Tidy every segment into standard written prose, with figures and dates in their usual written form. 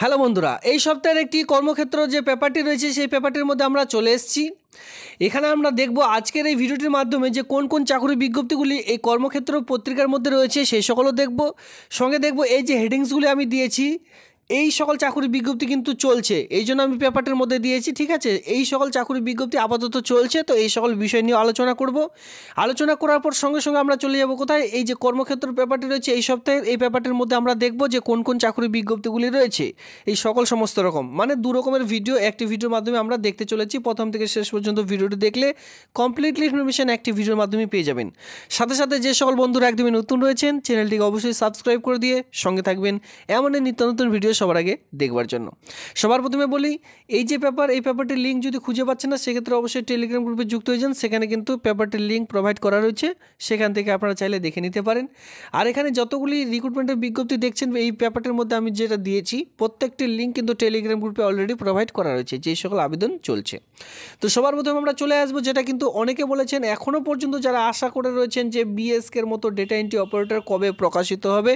Hello বন্ধুরা, এই সপ্তাহের একটি কর্মক্ষেত্র যে পেপারটি রয়েছে সেই পেপারটির মধ্যে আমরা চলে এসেছি। এখানে আমরা দেখব আজকের এই ভিডিওটির মাধ্যমে যে কোন কোন চাকরি বিজ্ঞপ্তিগুলি এই কর্মক্ষেত্র পত্রিকার মধ্যে রয়েছে সেই সকলও দেখব। সঙ্গে দেখব এই যে হেডিংসগুলি আমি দিয়েছি, এই সকল চাকরি বিজ্ঞপ্তি কিন্তু চলছে, এই জন্য আমি পেপারটির মধ্যে দিয়েছি। ঠিক আছে, এই সকল চাকরি বিজ্ঞপ্তি আপাতত চলছে, তো এই সকল বিষয় নিয়ে আলোচনা করব। আলোচনা করার পর সঙ্গে সঙ্গে আমরা চলে যাব কোথায়, এই যে কর্মক্ষেত্র পেপারটি রয়েছে এই সপ্তাহের এই পেপারটির মধ্যে আমরা দেখব যে কোন কোন চাকরি বিজ্ঞপ্তিগুলি রয়েছে, এই সকল সমস্ত রকম মানে দু রকমের ভিডিও, একটি ভিডিওর মাধ্যমে আমরা দেখতে চলেছি। প্রথম থেকে শেষ পর্যন্ত ভিডিওটি দেখলে কমপ্লিটলি ইনফরমেশন একটি ভিডিওর মাধ্যমে পেয়ে যাবেন। সাথে সাথে যে সকল বন্ধুরা একদমই নতুন রয়েছেন চ্যানেলটিকে অবশ্যই সাবস্ক্রাইব করে দিয়ে সঙ্গে থাকবেন এমন নিত্য নতুন ভিডিও সবার আগে দেখবার জন্য। সবার প্রথমে বলি, এই যে পেপার, এই পেপারটির লিঙ্ক যদি খুঁজে পাচ্ছেন না সেক্ষেত্রে অবশ্যই টেলিগ্রাম গ্রুপে যুক্ত হয়ে যান। সেখানে কিন্তু পেপারটির লিঙ্ক প্রোভাইড করা রয়েছে, সেখান থেকে আপনারা চাইলে দেখে নিতে পারেন। আর এখানে যতগুলি রিক্রুটমেন্টের বিজ্ঞপ্তি দেখছেন এই পেপারটির মধ্যে আমি যেটা দিয়েছি প্রত্যেকটির লিঙ্ক কিন্তু টেলিগ্রাম গ্রুপে অলরেডি প্রোভাইড করা রয়েছে, যে সকল আবেদন চলছে। তো সবার প্রথমে আমরা চলে আসবো, যেটা কিন্তু অনেকে বলেছেন এখনও পর্যন্ত যারা আশা করে রয়েছেন যে বিএসকের মতো ডেটা এন্ট্রি অপারেটর কবে প্রকাশিত হবে,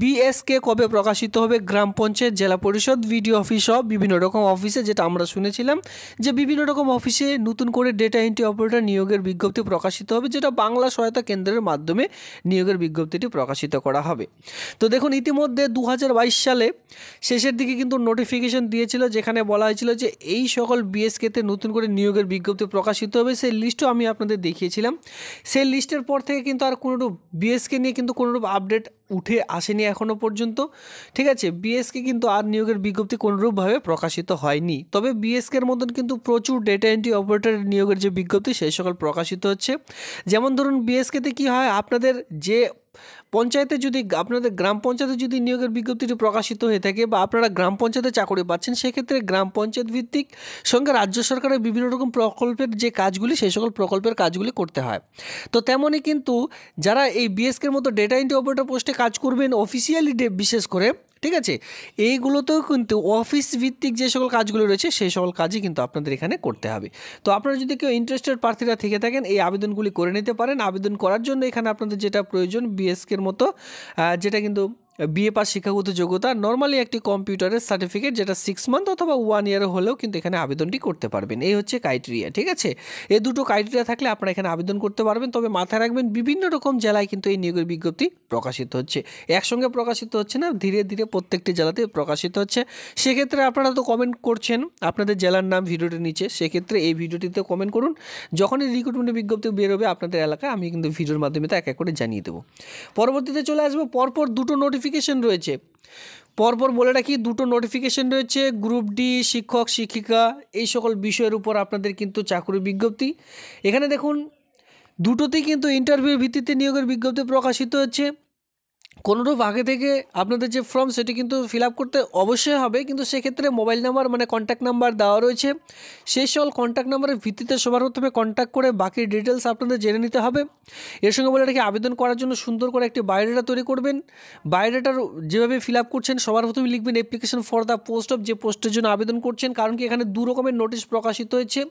বিএসকে কবে প্রকাশিত হবে, গ্রাম পঞ্চায়েত, জেলা পরিষদ, ভিডিও অফিস সহ বিভিন্ন রকম অফিসে, যেটা আমরা শুনেছিলাম যে বিভিন্ন রকম অফিসে নতুন করে ডেটা এন্ট্রি অপারেটর নিয়োগের বিজ্ঞপ্তি প্রকাশিত হবে, যেটা বাংলা সহায়তা কেন্দ্রের মাধ্যমে নিয়োগের বিজ্ঞপ্তিটি প্রকাশিত করা হবে। তো দেখুন, ইতিমধ্যে 2022 সালে শেষের দিকে কিন্তু নোটিফিকেশন দিয়েছিল, যেখানে বলা হয়েছিল যে এই সকল বিএসকেতে নতুন করে নিয়োগের বিজ্ঞপ্তি প্রকাশিত হবে। সেই লিস্টও আমি আপনাদের দেখিয়েছিলাম। সেই লিস্টের পর থেকে কিন্তু আর কোনোরূপ বিএসকে নিয়ে কিন্তু কোনোরূপ আপডেট উঠে আসেনি এখনও পর্যন্ত। ঠিক আছে, বিএসকে কিন্তু আর নিয়োগের বিজ্ঞপ্তি কোনোরূপভাবে প্রকাশিত হয়নি। তবে বিএসকের মতন কিন্তু প্রচুর ডেটা এন্ট্রি অপারেটর নিয়োগের যে বিজ্ঞপ্তি সেই সকল প্রকাশিত হচ্ছে। যেমন ধরুন বিএসকেতে কী হয়, আপনাদের যে পঞ্চায়েতে যদি আপনাদের গ্রাম পঞ্চায়েতে যদি নিয়োগের বিজ্ঞপ্তিটি প্রকাশিত হয়ে থাকে বা আপনারা গ্রাম পঞ্চায়েতে চাকরি পাচ্ছেন, সেক্ষেত্রে গ্রাম পঞ্চায়েত ভিত্তিক সঙ্গে রাজ্য সরকারের বিভিন্ন রকম প্রকল্পের যে কাজগুলি সেই সকল প্রকল্পের কাজগুলি করতে হয়। তো তেমনই কিন্তু যারা এই বিএসকের মতো ডেটা এন্ট্রি অপারেটর পোস্টে কাজ করবেন অফিসিয়ালি বিশেষ করে, ঠিক আছে, এইগুলোতেও কিন্তু অফিস ভিত্তিক যে সকল কাজগুলো রয়েছে সেই সকল কাজই কিন্তু আপনাদের এখানে করতে হবে। তো আপনারা যদি কেউ ইন্টারেস্টেড প্রার্থীরা থেকে থাকেন এই আবেদনগুলি করে নিতে পারেন। আবেদন করার জন্য এখানে আপনাদের যেটা প্রয়োজন বিএসকের মতো যেটা কিন্তু বিএ পাস শিক্ষাগত যোগ্যতা, নর্মালি একটি কম্পিউটারের সার্টিফিকেট যেটা 6 মান্থ অথবা 1 ইয়ার হলেও কিন্তু এখানে আবেদনটি করতে পারবেন। এই হচ্ছে ক্রাইটেরিয়া। ঠিক আছে, এই দুটো ক্রাইটেরিয়া থাকলে আপনারা এখানে আবেদন করতে পারবেন। তবে মাথায় রাখবেন বিভিন্ন রকম জেলায় কিন্তু এই নিয়োগের বিজ্ঞপ্তি প্রকাশিত হচ্ছে, একসঙ্গে প্রকাশিত হচ্ছে না, ধীরে ধীরে প্রত্যেকটি জেলাতে প্রকাশিত হচ্ছে। সেক্ষেত্রে আপনারা তো কমেন্ট করছেন আপনাদের জেলার নাম ভিডিওটির নিচে, সেক্ষেত্রে এই ভিডিওটিতে কমেন্ট করুন। যখনই রিক্রুটমেন্টের বিজ্ঞপ্তি বেরোবে আপনাদের এলাকায় আমি কিন্তু ভিডিওর মাধ্যমে তা এক এক করে জানিয়ে দেবো। পরবর্তীতে চলে আসবো, পরপর দুটো নোটিফিকেশন রয়েছে। পরপর বলে রাখি, দুটো নোটিফিকেশন রয়েছে, গ্রুপ ডি, শিক্ষক শিক্ষিকা, এই সকল বিষয়ের উপর আপনাদের কিন্তু চাকরি বিজ্ঞপ্তি। এখানে দেখুন দুটোতেই কিন্তু ইন্টারভিউর ভিত্তিতে নিয়োগের বিজ্ঞপ্তি প্রকাশিত হচ্ছে। কোনোরূপ আগে থেকে আপনাদের যে ফর্ম সেটি কিন্তু ফিল আপ করতে অবশ্যই হবে, কিন্তু সেক্ষেত্রে মোবাইল নাম্বার মানে কন্ট্যাক্ট নাম্বার দেওয়া রয়েছে। সেই সকল কন্ট্যাক্ট নাম্বারের ভিত্তিতে সবার প্রথমে কন্ট্যাক্ট করে বাকি ডিটেলস আপনাদের জেনে নিতে হবে। এর সঙ্গে বলে রাখি, আবেদন করার জন্য সুন্দর করে একটি বায়োডাটা তৈরি করবেন। বায়োডাটার যেভাবে ফিল আপ করছেন সবার প্রথমে লিখবেন application for the post of, যে পোস্টের জন্য আবেদন করছেন। কারণ কি এখানে দু রকমের নোটিশ প্রকাশিত হয়েছে।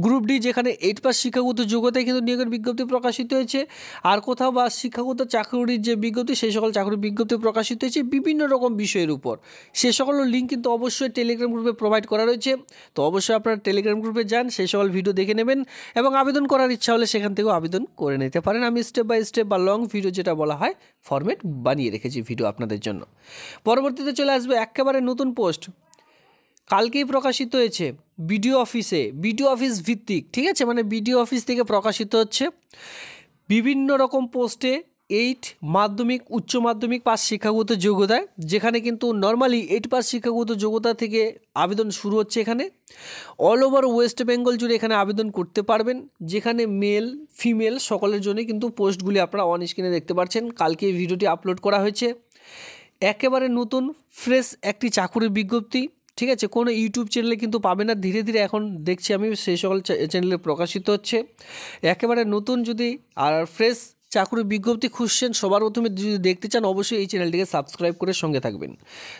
গ্রুপ ডি যেখানে 8 পাস শিক্ষাগত যোগ্যতায় কিন্তু নিয়োগের বিজ্ঞপ্তি প্রকাশিত হয়েছে, আর কোথাও বা শিক্ষাগত চাকরির যে বিজ্ঞপ্তি সেই সকল চাকরির বিজ্ঞপ্তি প্রকাশিত হয়েছে বিভিন্ন রকম বিষয়ের উপর। সে সকল লিঙ্ক কিন্তু অবশ্যই টেলিগ্রাম গ্রুপে প্রোভাইড করা রয়েছে। তো অবশ্যই আপনারা টেলিগ্রাম গ্রুপে যান, সেই সকল ভিডিও দেখে নেবেন এবং আবেদন করার ইচ্ছা হলে সেখান থেকেও আবেদন করে নিতে পারেন। আমি স্টেপ বাই স্টেপ বা লং ভিডিও যেটা বলা হয় ফরম্যাট বানিয়ে রেখেছি ভিডিও আপনাদের জন্য। পরবর্তীতে চলে আসবে একেবারে নতুন পোস্ট, কালকেই প্রকাশিত হয়েছে বিডিও অফিসে, বিডিও অফিস ভিত্তিক। ঠিক আছে, মানে বিডিও অফিস থেকে প্রকাশিত হচ্ছে বিভিন্ন রকম পোস্টে 8 মাধ্যমিক উচ্চ মাধ্যমিক পাস শিক্ষাগত যোগ্যতায়, যেখানে কিন্তু নর্মালি 8 পাস শিক্ষাগত যোগ্যতা থেকে আবেদন শুরু হচ্ছে। এখানে অল ওভার ওয়েস্ট বেঙ্গল জুড়ে এখানে আবেদন করতে পারবেন, যেখানে মেল ফিমেল সকলের জন্য কিন্তু পোস্টগুলি আপনারা অন স্ক্রিনে দেখতে পাচ্ছেন। কালকে এই ভিডিওটি আপলোড করা হয়েছে। একেবারে নতুন ফ্রেশ একটি চাকুরির বিজ্ঞপ্তি। ঠিক আছে, কোনো ইউটিউব চ্যানেলে কিন্তু পাবে না, ধীরে ধীরে এখন দেখছি আমি সেই সকল চ্যানেলে প্রকাশিত হচ্ছে। একেবারে নতুন যদি আর ফ্রেশ চাকরি বিজ্ঞপ্তি খুঁজছেন সবার প্রথমে যদি দেখতে চান অবশ্যই এই চ্যানেলটিকে সাবস্ক্রাইব করে সঙ্গে থাকবেন।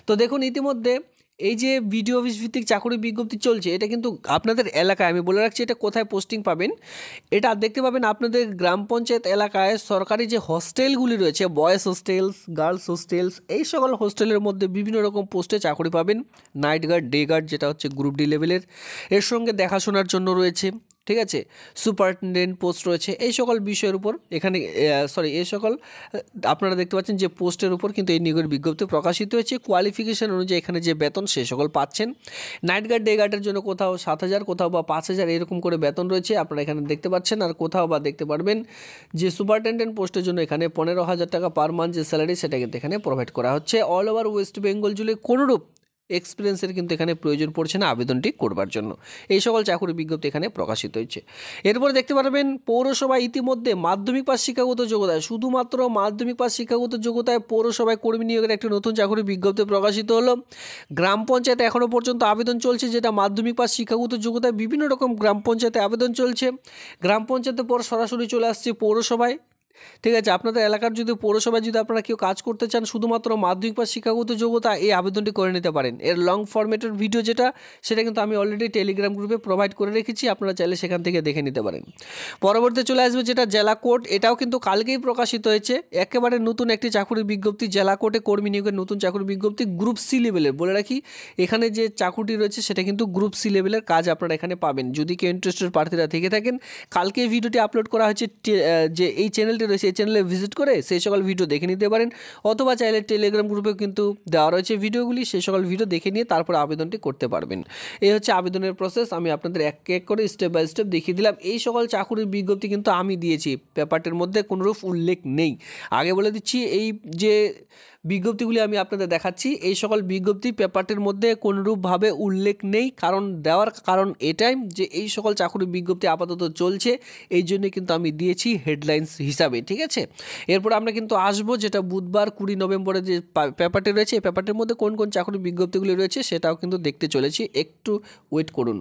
তো দেখুন ইতিমধ্যে এই যে বিডিও অফিস ভিত্তিক চাকরি বিজ্ঞপ্তি চলছে, এটা কিন্তু আপনাদের এলাকায়, আমি বলে রাখছি এটা কোথায় পোস্টিং পাবেন। এটা দেখতে পাবেন আপনাদের গ্রাম পঞ্চায়েত এলাকায় সরকারি যে হোস্টেলগুলি রয়েছে, বয়েজ হোস্টেলস, গার্লস হোস্টেলস, এই সকল হোস্টেলের মধ্যে বিভিন্ন রকম পোস্টে চাকরি পাবেন। নাইট গার্ড, ডে গার্ড, যেটা হচ্ছে গ্রুপ ডি লেভেলের, এর সঙ্গে দেখাশোনার জন্য রয়েছে, ঠিক আছে, সুপারিনটেন্ডেন্ট পোস্ট রয়েছে। এই সকল বিষয়ের উপর এখানে এই সকল আপনারা দেখতে পাচ্ছেন যে পোস্টের উপর কিন্তু এই নিয়োগের বিজ্ঞপ্তি প্রকাশিত হয়েছে। কোয়ালিফিকেশন অনুযায়ী এখানে যে বেতন সে সকল পাচ্ছেন। নাইট গার্ড, ডে গার্ডের জন্য কোথাও 7,000, কোথাও বা 5,000 এরকম করে বেতন রয়েছে, আপনারা এখানে দেখতে পাচ্ছেন। আর কোথাও বা দেখতে পারবেন যে সুপারিনটেন্ডেন্ট পোস্টের জন্য এখানে 15,000 টাকা পার মান্থ যে স্যালারি, সেটা কিন্তু এখানে প্রোভাইড করা হচ্ছে। অল ওভার ওয়েস্ট বেঙ্গল জুড়ে কোনোরূপ এক্সপিরিয়েন্সের কিন্তু এখানে প্রয়োজন পড়ছে না আবেদনটি করবার জন্য। এই সকল চাকরি বিজ্ঞপ্তি এখানে প্রকাশিত হয়েছে। এরপরে দেখতে পারবেন পৌরসভায় ইতিমধ্যে মাধ্যমিক পাস শিক্ষাগত যোগ্যতায়, শুধুমাত্র মাধ্যমিক পাস শিক্ষাগত যোগ্যতায় পৌরসভায় কর্মী নিয়োগের একটি নতুন চাকরি বিজ্ঞপ্তি প্রকাশিত হলো। গ্রাম পঞ্চায়েতে এখনও পর্যন্ত আবেদন চলছে, যেটা মাধ্যমিক পাস শিক্ষাগত যোগ্যতায় বিভিন্ন রকম গ্রাম পঞ্চায়েতে আবেদন চলছে। গ্রাম পঞ্চায়েতের পর সরাসরি চলে আসছে পৌরসভায়, ঠিক আছে। আপনাদের এলাকার যদি পৌরসভায় যদি আপনারা কেউ কাজ করতে চান, শুধুমাত্র মাধ্যমিক পাস শিক্ষাগত যোগ্যতা, এই আবেদনটি করে নিতে পারেন। এর লং ফরম্যাটের ভিডিও যেটা, সেটা কিন্তু আমি অলরেডি টেলিগ্রাম গ্রুপে প্রোভাইড করে রেখেছি, আপনারা চাইলে সেখান থেকে দেখে নিতে পারেন। পরবর্তীতে চলে আসবে যেটা জেলা কোর্ট, এটাও কিন্তু কালকেই প্রকাশিত হয়েছে। একেবারে নতুন একটি চাকরির বিজ্ঞপ্তি, জেলা কোর্টে কর্মী নিয়োগের নতুন চাকরির বিজ্ঞপ্তি, গ্রুপ সি লেভেলের। বলে রাখি এখানে যে চাকরিটি রয়েছে সেটা কিন্তু গ্রুপ সি লেভেলের কাজ আপনারা এখানে পাবেন। যদি কেউ ইন্টারেস্টেড প্রার্থীরা থেকে থাকেন, কালকে এই ভিডিওটি আপলোড করা হয়েছে, যে এই চ্যানেলটি রয়েছে এই চ্যানেলে ভিজিট করে সেই সকল ভিডিও দেখে নিতে পারেন, অথবা চাইলে টেলিগ্রাম গ্রুপেও কিন্তু দেওয়া রয়েছে ভিডিওগুলি, সেই সকল ভিডিও দেখে নিয়ে তারপর আবেদনটি করতে পারবেন। এই হচ্ছে আবেদনের প্রসেস। আমি আপনাদের এক এক করে স্টেপ বাই স্টেপ দেখিয়ে দিলাম। এই সকল চাকরির বিজ্ঞপ্তি কিন্তু আমি দিয়েছি, পেপারটির মধ্যে কোনোরূপ উল্লেখ নেই। আগে বলে দিচ্ছি, এই যে বিজ্ঞপ্তিগুলি আমি আপনাদের দেখাচ্ছি, এই সকল বিজ্ঞপ্তি পেপারটির মধ্যে কোনোরূপভাবে উল্লেখ নেই। কারণ দেওয়ার কারণ এটাই যে এই সকল চাকরির বিজ্ঞপ্তি আপাতত চলছে, এই জন্যই কিন্তু আমি দিয়েছি হেডলাইন্স হিসাবে, ঠিক আছে। এরপর আমরা কিন্তু আসবো যেটা বুধবার 20 নভেম্বরে যে পেপারটি রয়েছে, এই পেপারটির মধ্যে কোন কোন চাকরির বিজ্ঞপ্তিগুলি রয়েছে সেটাও কিন্তু দেখতে চলেছি, একটু ওয়েট করুন।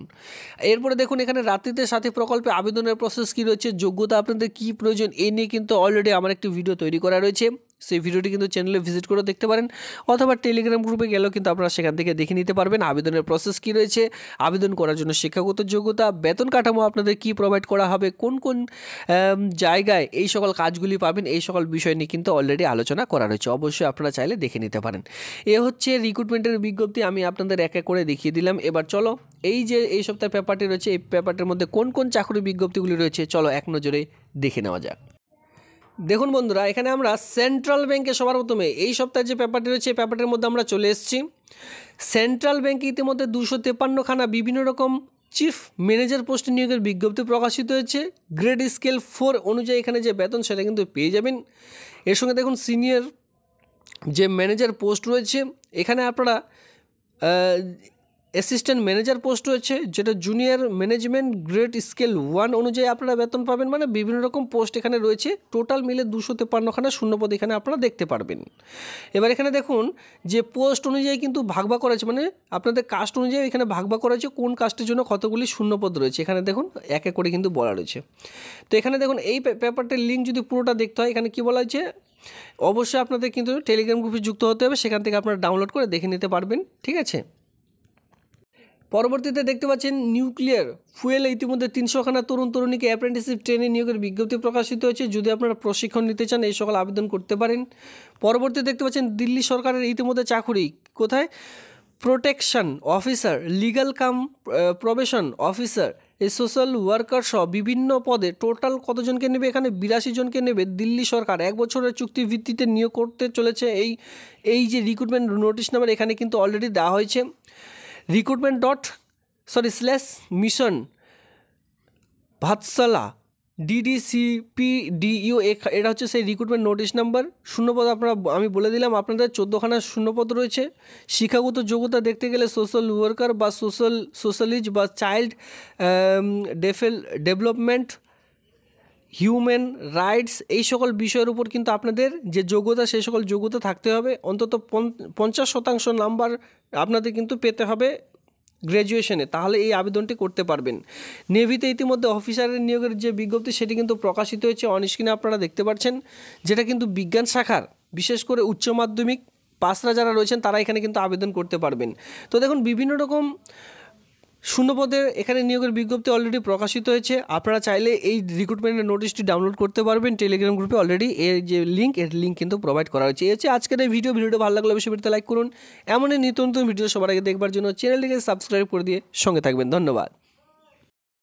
এরপরে দেখুন এখানে রাত্রিতে সাথী প্রকল্পে আবেদনের প্রসেস কী রয়েছে, যোগ্যতা আপনাদের কী প্রয়োজন, এ নিয়ে কিন্তু অলরেডি আমার একটি ভিডিও তৈরি করা রয়েছে। সেই ভিডিওটি কিন্তু চ্যানেলে ভিজিট করে দেখতে পারেন, অথবা টেলিগ্রাম গ্রুপে গেলেও কিন্তু আপনারা সেখান থেকে দেখে নিতে পারবেন আবেদনের প্রসেস কী রয়েছে, আবেদন করার জন্য শিক্ষাগত যোগ্যতা, বেতন কাঠামো আপনাদের কী প্রোভাইড করা হবে, কোন কোন জায়গায় এই সকল কাজগুলি পাবেন, এই সকল বিষয় নিয়ে কিন্তু অলরেডি আলোচনা করা রয়েছে। অবশ্যই আপনারা চাইলে দেখে নিতে পারেন। এ হচ্ছে রিক্রুটমেন্টের বিজ্ঞপ্তি, আমি আপনাদের এক এক করে দেখিয়ে দিলাম। এবার চলো এই যে এই সপ্তাহের পেপারটি রয়েছে, এই পেপারটির মধ্যে কোন কোন চাকরির বিজ্ঞপ্তিগুলি রয়েছে চলো এক নজরে দেখে নেওয়া যাক। দেখুন বন্ধুরা, এখানে আমরা সেন্ট্রাল ব্যাংকে সবার প্রথমে এই সপ্তাহে যে পেপারটি রয়েছে, এই পেপারটির মধ্যে আমরা চলে এসেছি। সেন্ট্রাল ব্যাংকে ইতিমধ্যে 253খানা বিভিন্ন রকম চিফ ম্যানেজার পোস্ট নিয়োগের বিজ্ঞপ্তি প্রকাশিত হয়েছে। গ্রেড স্কেল 4 অনুযায়ী এখানে যে বেতন সেটা কিন্তু পেয়ে যাবেন। এর সঙ্গে দেখুন সিনিয়র যে ম্যানেজার পোস্ট রয়েছে, এখানে আপনারা অ্যাসিস্ট্যান্ট ম্যানেজার পোস্ট রয়েছে, যেটা জুনিয়র ম্যানেজমেন্ট গ্রেড স্কেল 1 অনুযায়ী আপনারা বেতন পাবেন। মানে বিভিন্ন রকম পোস্ট এখানে রয়েছে, টোটাল মিলে 253খানা শূন্যপদ এখানে আপনারা দেখতে পারবেন। এবার এখানে দেখুন যে পোস্ট অনুযায়ী কিন্তু ভাগ ভাগ করা হয়েছে, মানে আপনাদের কাস্ট অনুযায়ী এখানে ভাগ ভাগ করা হয়েছে, কোন কাস্টের জন্য কতগুলি শূন্যপদ রয়েছে এখানে দেখুন এক এক করে কিন্তু বলা রয়েছে। তো এখানে দেখুন এই পেপারটির লিঙ্ক যদি পুরোটা দেখতে হয়, এখানে কি বলা হয়েছে, অবশ্যই আপনাদের কিন্তু টেলিগ্রাম গ্রুপে যুক্ত হতে হবে, সেখান থেকে আপনারা ডাউনলোড করে দেখে নিতে পারবেন, ঠিক আছে। পরবর্তীতে দেখতে পাচ্ছেন নিউক্লিয়ার ফুয়েলে ইতিমধ্যে 300খানা তরুণ তরুণীকে অ্যাপ্রেন্টিসশিপ ট্রেনে নিয়োগের বিজ্ঞপ্তি প্রকাশিত হয়েছে। যদি আপনারা প্রশিক্ষণ নিতে চান এই সকল আবেদন করতে পারেন। পরবর্তীতে দেখতে পাচ্ছেন দিল্লি সরকারের ইতিমধ্যে চাকরি কোথায়, প্রোটেকশন অফিসার, লিগ্যাল কাম প্রবেশন অফিসার, এই সোশ্যাল ওয়ার্কার সহ বিভিন্ন পদে টোটাল কতজনকে নেবে, এখানে 82 জনকে নেবে দিল্লি সরকার। 1 বছরের চুক্তির ভিত্তিতে নিয়োগ করতে চলেছে। এই যে রিক্রুটমেন্ট নোটিশ নাম্বার এখানে কিন্তু অলরেডি দেওয়া হয়েছে, recruitment./mission ভাতসালা DDCPDU, এটা হচ্ছে সেই রিক্রুটমেন্ট নোটিশ নাম্বার। শূন্যপদ আপনারা আমি বলে দিলাম, আপনাদের 14খানা শূন্যপদ রয়েছে। শিক্ষাগত যোগ্যতা দেখতে গেলে সোশ্যাল ওয়ার্কার বা সোশ্যালিস্ট বা চাইল্ড ডেভেলপমেন্ট, হিউম্যান রাইটস, এই সকল বিষয়ের উপর কিন্তু আপনাদের যে যোগ্যতা সেই সকল যোগ্যতা থাকতে হবে। অন্তত 50% নাম্বার আপনাদের কিন্তু পেতে হবে গ্র্যাজুয়েশনে, তাহলে এই আবেদনটি করতে পারবেন। নেভিতে ইতিমধ্যে অফিসারের নিয়োগের যে বিজ্ঞপ্তি সেটি কিন্তু প্রকাশিত হয়েছে, অন স্ক্রিনে আপনারা দেখতে পাচ্ছেন, যেটা কিন্তু বিজ্ঞান শাখার বিশেষ করে উচ্চ মাধ্যমিক পাসরা যারা রয়েছেন তারা এখানে কিন্তু আবেদন করতে পারবেন। তো দেখুন বিভিন্ন রকম শূন্যপদের এখানে নিয়োগের বিজ্ঞপ্তি অলরেডি প্রকাশিত হয়েছে। আপনারা চাইলে এই রিক্রুটমেন্টের নোটিশটি ডাউনলোড করতে পারবেন। টেলিগ্রাম গ্রুপে অলরেডি এর যে লিঙ্ক কিন্তু প্রোভাইড করা হয়েছে। এই হচ্ছে আজকের এই ভিডিওটা ভালো লাগলে অবশ্যই ভিডিওতে লাইক করুন। এমনই নিত্য নতুন ভিডিও সবার আগে দেখবার জন্য চ্যানেলটিকে সাবস্ক্রাইব করে দিয়ে সঙ্গে থাকবেন। ধন্যবাদ।